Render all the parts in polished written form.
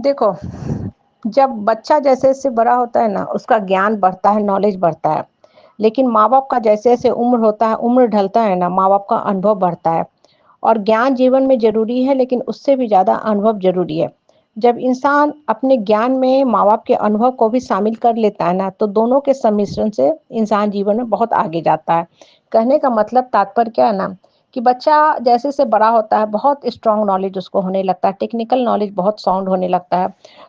देखो, जब बच्चा जैसे-जैसे बड़ा होता है ना, उसका ज्ञान बढ़ता है, नॉलेज बढ़ता है। लेकिन माँ-बाप का जैसे-जैसे उम्र होता है, उम्र ढलता है ना, माँ-बाप का अनुभव बढ़ता है। और ज्ञान जीवन में ज़रूरी है, लेकिन उससे भी ज़्यादा अनुभव ज़रूरी है। जब इंसान अपने ज्ञान में माँ-बाप के अनुभव को भी शामिल कर लेता है ना, तो दोनों के सम्मिश्रण से इंसान जीवन में बहुत आगे जाता है। कहने का मतलब तात्पर्य क्या है ना, कि बच्चा जैसे-जैसे बड़ा होता है, बहुत स्ट्रॉन्ग नॉलेज उसको होने लगता है, टेक्निकल नॉलेज बहुत साउंड होने लगता है।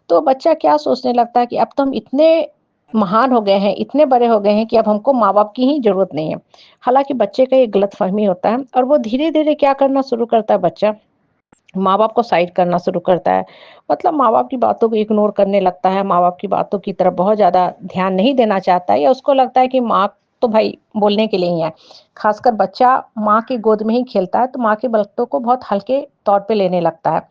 तो बच्चा क्या सोचने लगता है कि अब तो हम इतने महान हो गए हैं, इतने बड़े हो गए हैं कि अब हमको माँ-बाप की ही ज़रूरत नहीं है। हालाँकि बच्चे का ये गलतफ़हमी होता है और वो धीरे-धीरे क्या करना शुरू करता है बच्चा, माँ-बाप को साइड करना शुरू करता है। मतलब माँ-बाप की बातों को इग्नोर करने लगता है, माँ-बाप की बातों की तरफ बहुत ज़्यादा ध्यान नहीं देना चाहता है या उसको लगता है कि माँ तो भाई बोलने के लिए ही है। ख़ासकर बच्चा माँ की गोद में ही खेलता है, तो माँ की बातों को बहुत हल्के तौर पे लेने लगता है।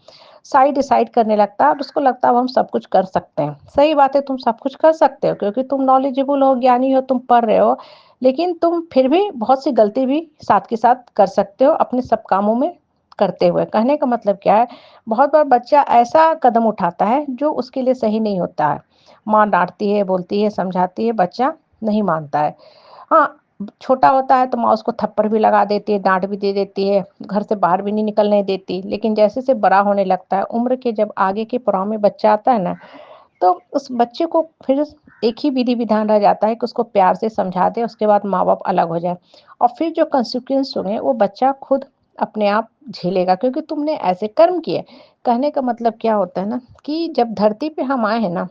साइड डिसाइड करने लगता है और उसको लगता है अब हम सब कुछ कर सकते हैं। सही बात है, तुम सब कुछ कर सकते हो क्योंकि तुम नॉलेजेबल हो, ज्ञानी हो, तुम पढ़ रहे हो। लेकिन तुम फिर भी बहुत सी गलती भी साथ के साथ कर सकते हो अपने सब कामों में करते हुए। कहने का मतलब क्या है, बहुत बार बच्चा ऐसा कदम उठाता है जो उसके लिए सही नहीं होता है। माँ डाँटती है, बोलती है, समझाती है, बच्चा नहीं मानता है। हाँ, छोटा होता है तो माँ उसको थप्पड़ भी लगा देती है, डाँट भी दे देती है, घर से बाहर भी नहीं निकलने देती। लेकिन जैसे-जैसे बड़ा होने लगता है, उम्र के जब आगे के पड़ाव में बच्चा आता है ना, तो उस बच्चे को फिर एक ही विधि-विधान रह जाता है कि उसको प्यार से समझा दें, उसके बाद माँ-बाप अलग हो जाएँ। और फिर जो कॉन्सिक्वेंस होंगे, वो बच्चा खुद अपने आप झेलेगा क्योंकि तुमने ऐसे कर्म किए। कहने का मतलब क्या होता है ना, कि जब धरती पे हम आए हैं ना,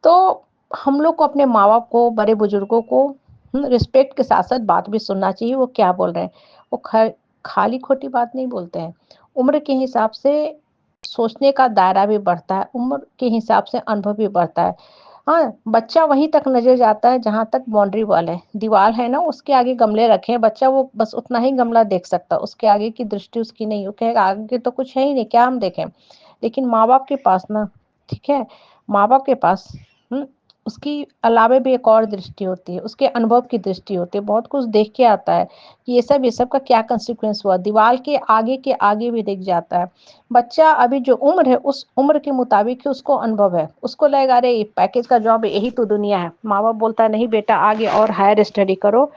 तो हम लोग को अपने माँ-बाप को, बड़े-बुजुर्गों को रिस्पेक्ट के साथ-साथ बात भी सुनना चाहिए, वो क्या बोल रहे हैं। वो खाली खोटी बात नहीं बोलते हैं। उम्र के हिसाब से सोचने का दायरा भी बढ़ता है, उम्र के हिसाब से अनुभव भी बढ़ता है। हाँ, बच्चा वहीं तक नज़र जाता है जहाँ तक बाउंड्री वॉल है। दीवार है ना, उसके आगे गमले रखे हैं, बच्चा वो बस उतना ही गमला देख सकता है, उसके आगे की दृष्टि उसकी नहीं, वो कहेगा आगे तो कुछ है ही नहीं, क्या हम देखें? लेकिन माँ-बाप के पास ना, ठीक है? माँ-बाप के पास हुँ, उसकी अलावे भी एक और दृष्टि होती है, उसके अनुभव की दृष्टि होती है, बहुत कुछ देख के आता है कि ये सब का क्या कॉन्सिक्वेंस हुआ। दीवार के आगे भी दिख जाता है। बच्चा अभी जो उम्र है, उस उम्र के मुताबिक ही उसको अनुभव है। उसको लगेगा अरे ये पैकेज का जॉब है, यही तो दुनिया है। माँ-बाप बोलता है नहीं बेटा आगे और हायर स्टडी करो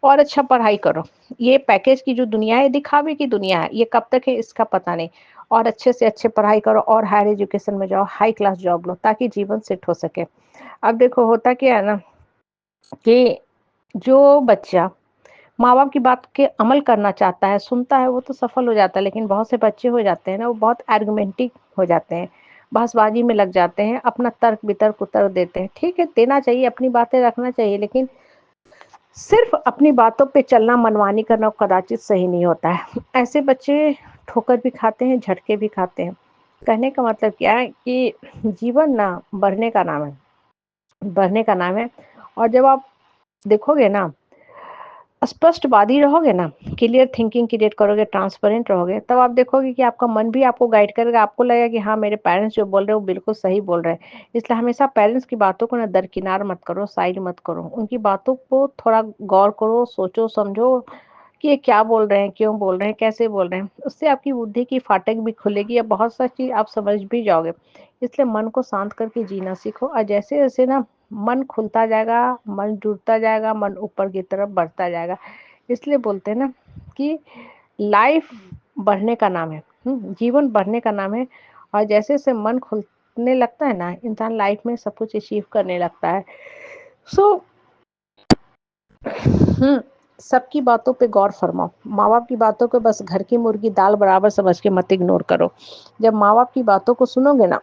और अच्छा पढ़ाई करो। ये पैकेज की जो दुनिया है, दिखावे की दुनिया है, ये कब तक है इसका पता नहीं। और अच्छे से अच्छे पढ़ाई करो और हायर एजुकेशन में जाओ, हाई क्लास जॉब लो ताकि जीवन सेट हो सके। अब देखो होता क्या है ना, कि जो बच्चा माँ-बाप की बात के अमल करना चाहता है, सुनता है, वो तो सफल हो जाता है, लेकिन बहुत से बच्चे हो जाते हैं ना, वो बहुत आर्गुमेंटिव हो जाते हैं, बहसबाजी में लग जाते हैं, अपना तर्क-वितर्क उत्तर देते हैं। ठीक है, देना चाहिए, अपनी बातें रखना चाहिए, लेकिन सिर्फ़ अपनी बातों पे चलना, मनमानी करना कदाचित सही नहीं होता है। ऐसे बच्चे ठोकर भी खाते हैं, झटके भी खाते हैं। कहने का मतलब क्या है कि जीवन ना बढ़ने का नाम है और जब आप देखोगे ना, स्पष्टवादी रहोगे ना, क्लियर थिंकिंग क्रिएट करोगे, ट्रांसपेरेंट रहोगे, तब आप देखोगे कि आपका मन भी आपको गाइड करेगा, आपको लगेगा कि हाँ, मेरे पेरेंट्स जो बोल रहे हैं वो बिल्कुल सही बोल रहे हैं। इसलिए हमेशा पेरेंट्स की बातों को ना दरकिनार मत करो, साइड मत करो। उनकी बातों को थोड़ा गौर करो, सोचो, समझो कि ये क्या बोल रहे हैं, क्यों बोल रहे हैं, कैसे बोल रहे हैं। उससे आपकी बुद्धि की फाटक भी खुलेगी या बहुत सा चीज़ आप समझ भी जाओगे। इसलिए मन को शांत करके जीना सीखो और जैसे-जैसे ना मन खुलता जाएगा, मन जुड़ता जाएगा, मन ऊपर की तरफ बढ़ता जाएगा। इसलिए बोलते हैं ना कि लाइफ बढ़ने का नाम है, जीवन बढ़ने का नाम है और जैसे-जैसे मन खुलने लगता है ना, इंसान लाइफ में सब कुछ अचीव करने लगता है। सो हुँ, सबकी बातों पे गौर फरमाओ। माँ-बाप की बातों को बस घर की मुर्गी दाल बराबर समझ के मत इग्नोर करो। जब माँ-बाप की बातों को सुनोगे ना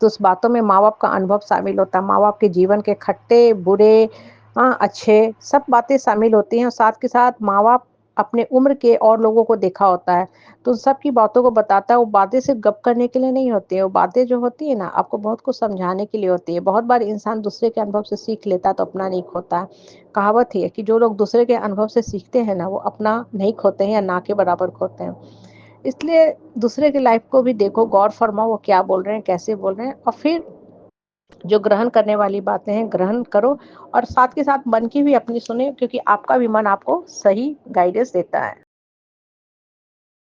तो उस बातों में माँ-बाप का अनुभव शामिल होता है, माँ-बाप के जीवन के खट्टे, बुरे अच्छे सब बातें शामिल होती हैं और साथ के साथ माँ-बाप अपने उम्र के और लोगों को देखा होता है, तो उन सब की बातों को बताता है, वो बातें सिर्फ़ गप करने के लिए नहीं होती हैं, वो बातें जो होती हैं ना, आपको बहुत कुछ समझाने के लिए होती है। बहुत बार इंसान दूसरे के अनुभव से सीख लेता है, तो अपना नहीं खोता है। कहावत ही है कि जो लोग दूसरे के अनुभव से सीखते हैं ना, वो अपना नहीं खोते हैं या ना के बराबर खोते हैं। इसलिए दूसरे की लाइफ को भी देखो, गौर फरमाओ वो क्या बोल रहे हैं, कैसे बोल रहे हैं और फिर जो ग्रहण करने वाली बातें हैं, ग्रहण करो और साथ के साथ मन की भी अपनी सुने क्योंकि आपका भी मन आपको सही गाइडेंस देता है।